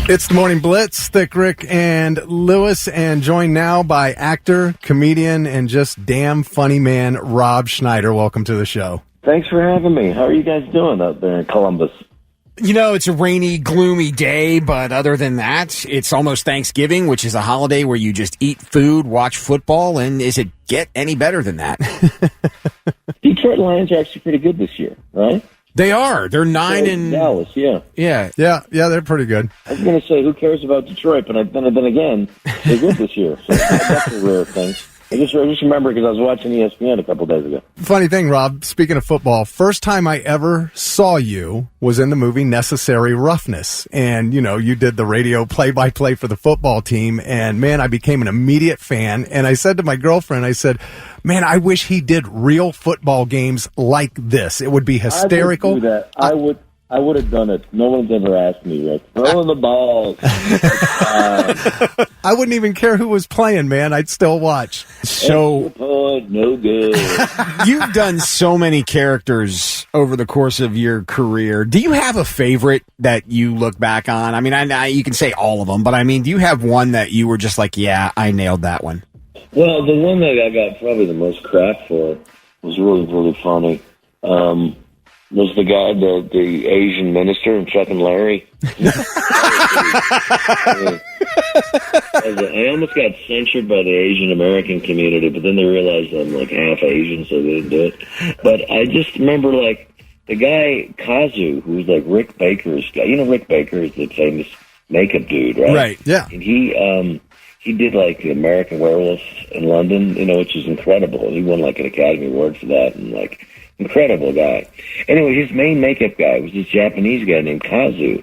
It's the Morning Blitz, Thick Rick and Lewis, and joined now by actor, comedian, and just damn funny man, Rob Schneider. Welcome to the show. Thanks for having me. How are you guys doing out there in Columbus? You know, it's a rainy, gloomy day, but other than that, it's almost Thanksgiving, which is a holiday where you just eat food, watch football, and is it get any better than that? Detroit Lions are actually pretty good this year, right? They are. They're 9 and Dallas, yeah. Yeah, they're pretty good. I was going to say, who cares about Detroit? But then again, they're good this year. So that's a rare thing. I just remember because I was watching ESPN a couple days ago. Funny thing, Rob, speaking of football, first time I ever saw you was in the movie Necessary Roughness. And, you know, you did the radio play-by-play for the football team. And, man, I became an immediate fan. And I said to my girlfriend, I said, man, I wish he did real football games like this. It would be hysterical. I would do that. I would have done it. No one's ever asked me. Like, throw the ball. I wouldn't even care who was playing, man. I'd still watch. So no good. You've done so many characters over the course of your career. Do you have a favorite that you look back on? I mean, you can say all of them, but I mean, do you have one that you were just like, yeah, I nailed that one? Well, the one that I got probably the most crap for was really, really funny. Was the guy, the Asian minister in Chuck and Larry. I almost got censured by the Asian American community, but then they realized I'm like half Asian, so they didn't do it. But I just remember, like, the guy, Kazu, who's like Rick Baker's guy. You know Rick Baker is the famous makeup dude, right? Right, yeah. And he did, like, the American Werewolf in London, you know, which is incredible. He won, like, an Academy Award for that, and, like, incredible guy. Anyway, his main makeup guy was this Japanese guy named Kazu.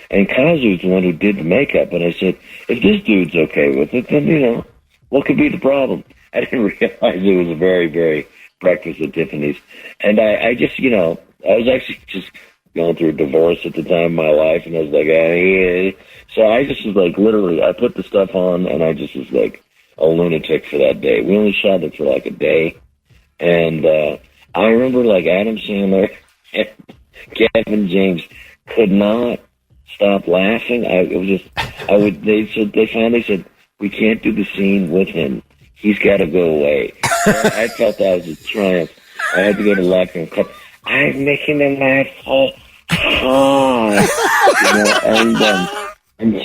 And Kazu's the one who did the makeup. And I said, if this dude's okay with it, then, you know, what could be the problem? I didn't realize it was a very, very breakfast at Tiffany's. And I just, you know, I was actually just going through a divorce at the time of my life. And I was like, yeah. So I just was like, literally, I put the stuff on and I just was like a lunatic for that day. We only shot it for like a day. And, I remember, like, Adam Sandler and Kevin James could not stop laughing. They finally said, we can't do the scene with him. He's got to go away. I felt that was a triumph. I had to go to the locker room and cut. I'm making them laugh so hard. You know, and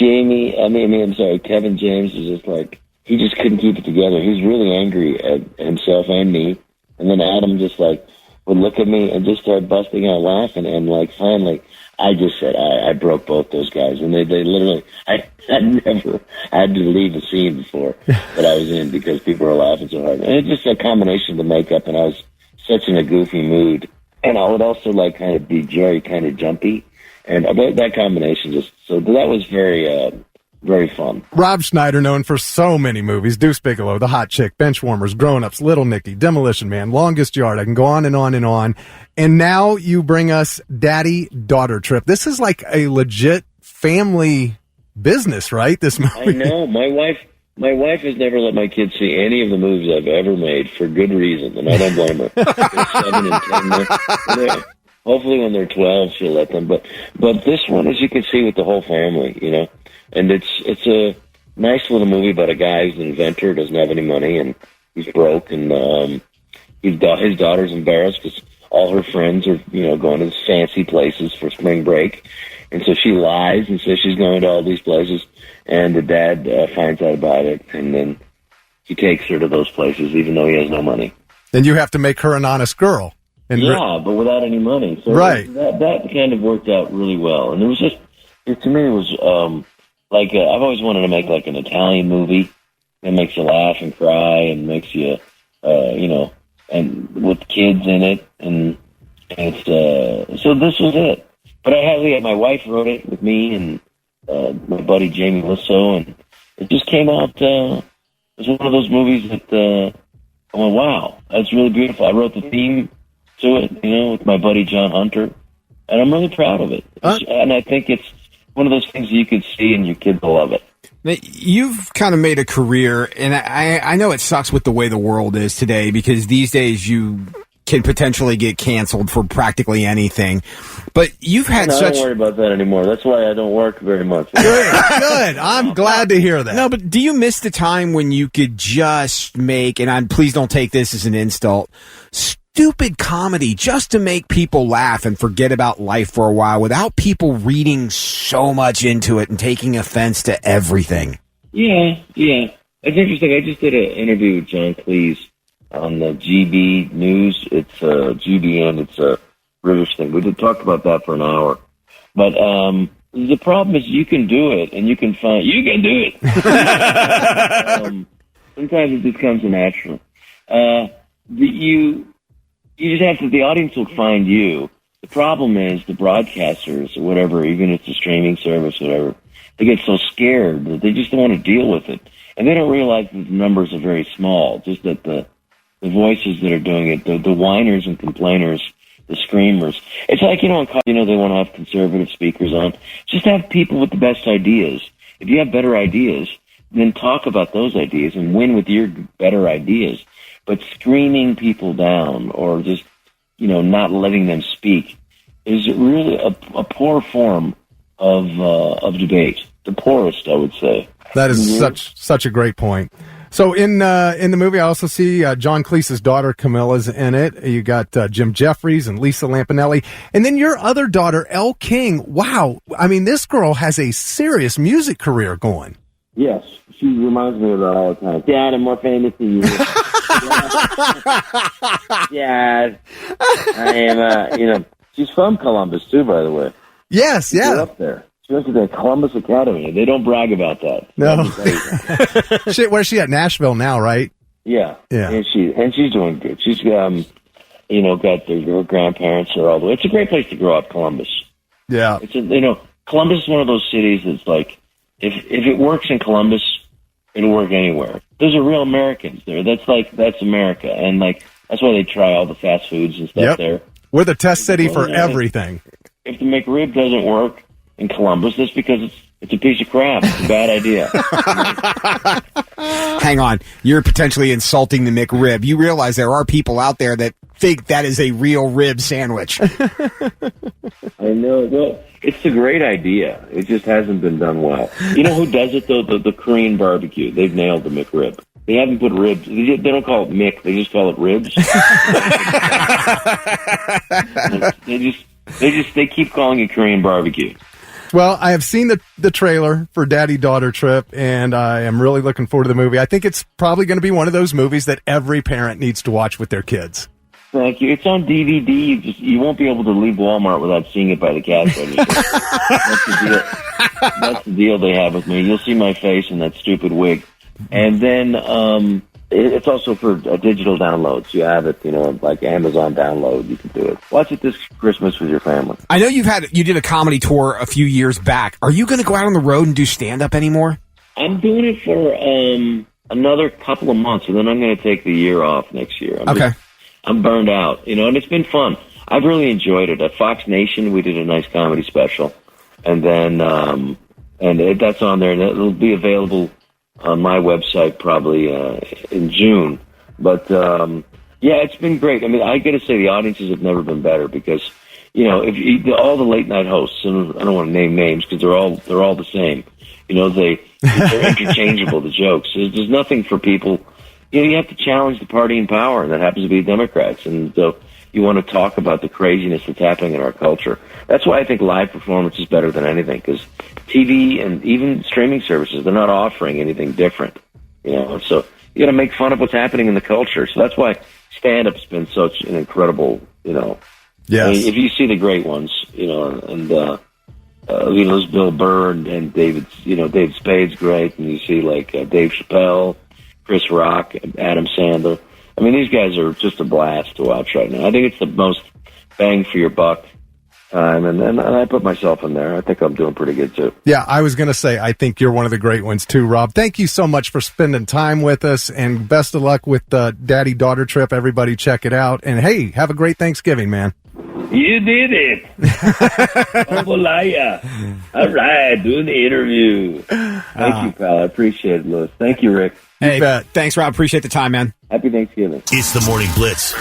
Kevin James was just like, he just couldn't keep it together. He was really angry at himself and me. And then Adam just, like, would look at me and just start busting out laughing. And, like, finally, I just said, I broke both those guys. And they literally, I never had to leave a scene before that I was in because people were laughing so hard. And it's just a combination of the makeup, and I was such in a goofy mood. And I would also, like, kind of be very kind of jumpy. And that combination just, so that was very, very fun. Rob Schneider, known for so many movies: Deuce Bigelow, The Hot Chick, Benchwarmers, Grown Ups, Little Nicky, Demolition Man, Longest Yard. I can go on and on and on. And now you bring us Daddy-Daughter Trip. This is like a legit family business, right? This movie. I know. My wife has never let my kids see any of the movies I've ever made for good reason, and I don't blame her. They're 7 and 10. Hopefully when they're 12, she'll let them. But this one, as you can see, with the whole family, you know. And it's a nice little movie about a guy who's an inventor, doesn't have any money, and he's broke, and his daughter's embarrassed because all her friends are, you know, going to fancy places for spring break, and so she lies and says she's going to all these places, and the dad finds out about it, and then he takes her to those places even though he has no money. Then you have to make her an honest girl. And but without any money. So right. That kind of worked out really well, and it was just, to me, it was. Like, I've always wanted to make, like, an Italian movie that makes you laugh and cry and makes you, you know, and with kids in it. And it's, so this was it. But my wife wrote it with me and my buddy Jamie Lissow, and it just came out, it was one of those movies that, I went, wow, that's really beautiful. I wrote the theme to it, you know, with my buddy John Hunter, and I'm really proud of it. And I think it's one of those things you could see and your kids will love it. You've kind of made a career, and I know it sucks with the way the world is today, because these days you can potentially get canceled for practically anything. But you've had I such... don't worry about that anymore. That's why I don't work very much. Good. I'm glad to hear that. No, but do you miss the time when you could just make, and please don't take this as an insult, stupid comedy just to make people laugh and forget about life for a while without people reading so much into it and taking offense to everything? Yeah. It's interesting. I just did an interview with John Cleese on the GB News. It's GBN. It's a British thing. We did talk about that for an hour. But the problem is you can do it, and you can do it. Sometimes it just comes natural. You just have to, the audience will find you. The problem is the broadcasters or whatever, even if it's a streaming service, whatever, they get so scared that they just don't want to deal with it. And they don't realize that the numbers are very small, just that the voices that are doing it, the whiners and complainers, the screamers. It's like, they want to have conservative speakers on. Just have people with the best ideas. If you have better ideas, then talk about those ideas and win with your better ideas. But screaming people down or just, not letting them speak is really a poor form of debate. The poorest, I would say. That is such a great point. So in the movie, I also see John Cleese's daughter Camilla's in it. You got Jim Jeffries and Lisa Lampanelli, and then your other daughter Elle King. Wow, I mean, this girl has a serious music career going. Yes, she reminds me of that all the time. Dad, I'm more famous than you. Dad, I am. She's from Columbus too, by the way. Yes, She grew up there. She went to the Columbus Academy. They don't brag about that. No. Where's she at? Nashville now, right? Yeah. And she's doing good. She's got her grandparents are all the way. It's a great place to grow up, Columbus. Yeah. It's Columbus is one of those cities that's like, if it works in Columbus, it'll work anywhere. Those are real Americans there. That's America, and that's why they try all the fast foods and stuff there. We're the test city for everything. If the McRib doesn't work in Columbus, that's because it's a piece of crap. It's a bad idea. Hang on. You're potentially insulting the McRib. You realize there are people out there that think that is a real rib sandwich. I know. Well, it's a great idea. It just hasn't been done well. You know who does it, though? The Korean barbecue. They've nailed the McRib. They haven't put ribs. They don't call it Mick. They just call it ribs. They keep calling it Korean barbecue. Well, I have seen the trailer for Daddy-Daughter Trip, and I am really looking forward to the movie. I think it's probably going to be one of those movies that every parent needs to watch with their kids. Thank you. It's on DVD. You won't be able to leave Walmart without seeing it by the cash register. That's the deal they have with me. You'll see my face in that stupid wig. And then it's also for digital downloads. You have it, like Amazon download. You can do it. Watch it this Christmas with your family. I know you did a comedy tour a few years back. Are you going to go out on the road and do stand-up anymore? I'm doing it for another couple of months, and then I'm going to take the year off next year. I'm burned out, and it's been fun. I've really enjoyed it. At Fox Nation, we did a nice comedy special, and then that's on there, and it'll be available on my website probably in June. But it's been great. I mean, I got to say the audiences have never been better because if all the late night hosts, and I don't want to name names because they're all the same. They're interchangeable. The jokes. There's nothing for people. You have to challenge the party in power, and that happens to be the Democrats. And so you want to talk about the craziness that's happening in our culture. That's why I think live performance is better than anything, because TV and even streaming services, they're not offering anything different. So you got to make fun of what's happening in the culture. So that's why stand-up's been such an incredible, Yes. I mean, if you see the great ones, and there's Bill Burr and David Spade's great, and you see Dave Chappelle, Chris Rock, Adam Sandler. I mean, these guys are just a blast to watch right now. I think it's the most bang for your buck time, and I put myself in there. I think I'm doing pretty good, too. Yeah, I was going to say, I think you're one of the great ones, too, Rob. Thank you so much for spending time with us, and best of luck with the Daddy-Daughter Trip. Everybody check it out. And, hey, have a great Thanksgiving, man. You did it. Jambalaya. All right, doing the interview. Thank you, pal. I appreciate it, Louis. Thank you, Rick. Hey, thanks, Rob. Appreciate the time, man. Happy Thanksgiving. It's the Morning Blitz.